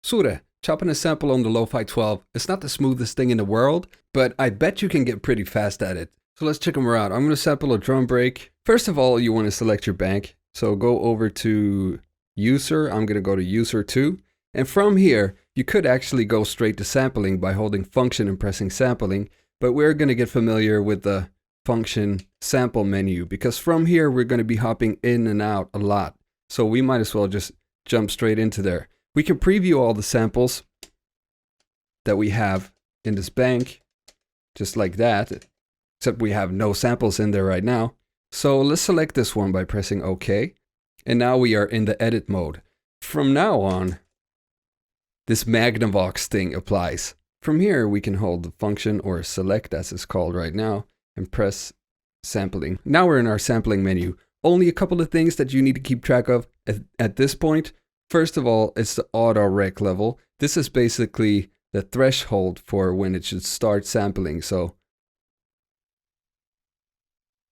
Sure, chopping a sample on the Lofi-12 is not the smoothest thing in the world, but I bet you can get pretty fast at it. So let's check them out. I'm going to sample a drum break. First of all, you want to select your bank. So go over to user. I'm going to go to user 2. And from here, you could actually go straight to sampling by holding function and pressing sampling. But we're going to get familiar with the function sample menu because from here, we're going to be hopping in and out a lot. So we might as well just jump straight into there. We can preview all the samples that we have in this bank, just like that, except we have no samples in there right now. So let's select this one by pressing OK. And now we are in the edit mode. From now on, this Magnavox thing applies. From here, we can hold the function or select as it's called right now and press sampling. Now we're in our sampling menu. Only a couple of things that you need to keep track of at this point. First of all, it's the auto rec level. This is basically the threshold for when it should start sampling. So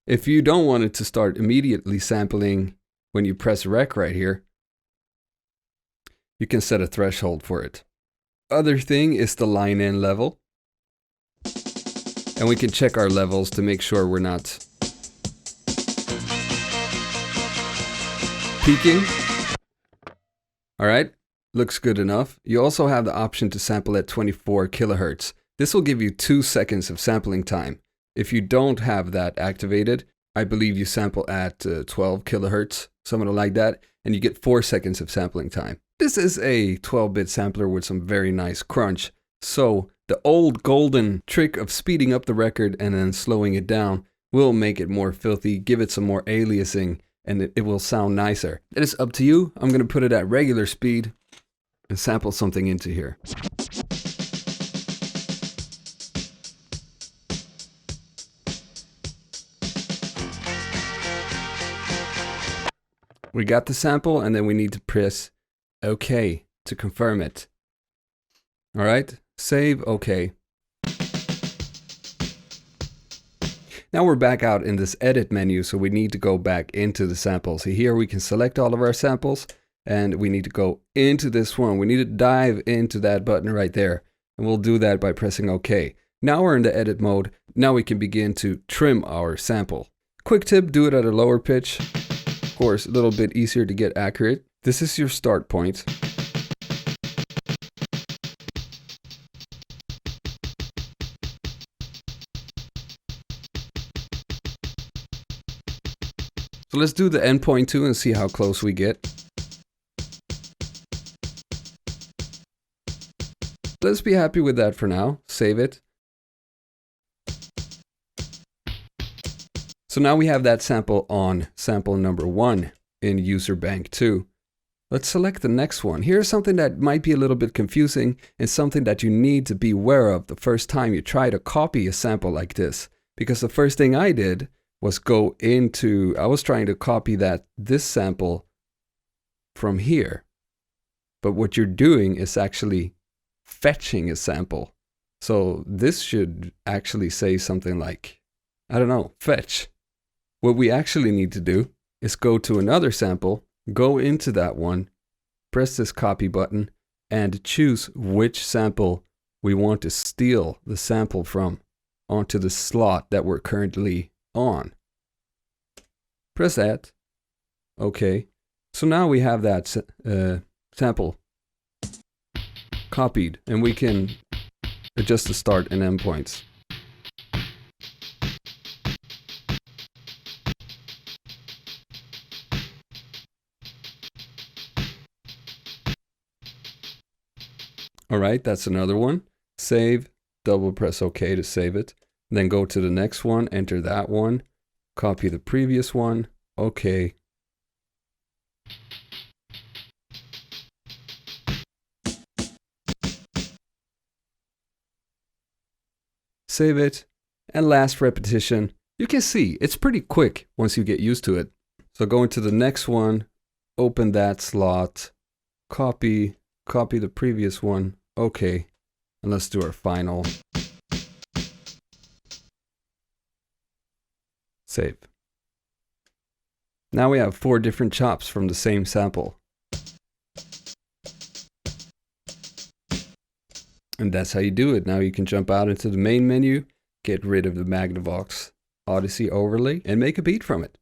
if you don't want it to start immediately sampling when you press rec right here, you can set a threshold for it. Other thing is the line in level. And we can check our levels to make sure we're not peaking. All right, looks good enough. You also have the option to sample at 24 kilohertz. This will give you 2 seconds of sampling time. If you don't have that activated, I believe you sample at 12 kilohertz, something like that, and you get 4 seconds of sampling time. This is a 12-bit sampler with some very nice crunch. So the old golden trick of speeding up the record and then slowing it down will make it more filthy, give it some more aliasing, and it will sound nicer. It is up to you. I'm going to put it at regular speed and sample something into here. We got the sample and then we need to press OK to confirm it. All right, save, OK. Now we're back out in this edit menu, so we need to go back into the samples. Here we can select all of our samples and we need to go into this one. We need to dive into that button right there. And we'll do that by pressing OK. Now we're in the edit mode. Now we can begin to trim our sample. Quick tip, do it at a lower pitch. Of course, a little bit easier to get accurate. This is your start point. So let's do the endpoint too and see how close we get. Let's be happy with that for now. Save it. So now we have that sample on sample number 1 in user bank 2. Let's select the next one. Here's something that might be a little bit confusing and something that you need to be aware of the first time you try to copy a sample like this. Because the first thing I did was I was trying to copy this sample from here. But what you're doing is actually fetching a sample. So this should actually say something like, I don't know, fetch. What we actually need to do is go to another sample, go into that one, press this copy button, and choose which sample we want to steal the sample from onto the slot that we're currently on. Press that. Okay. So now we have that sample copied and we can adjust the start and end points. All right, that's another one. Save, double press OK to save it. Then go to the next one, enter that one, copy the previous one, OK. Save it, and last repetition. You can see it's pretty quick once you get used to it. So go into the next one, open that slot, copy the previous one, OK, and let's do our final. Save. Now we have 4 different chops from the same sample. And that's how you do it. Now you can jump out into the main menu, get rid of the Magnavox Odyssey overlay, and make a beat from it.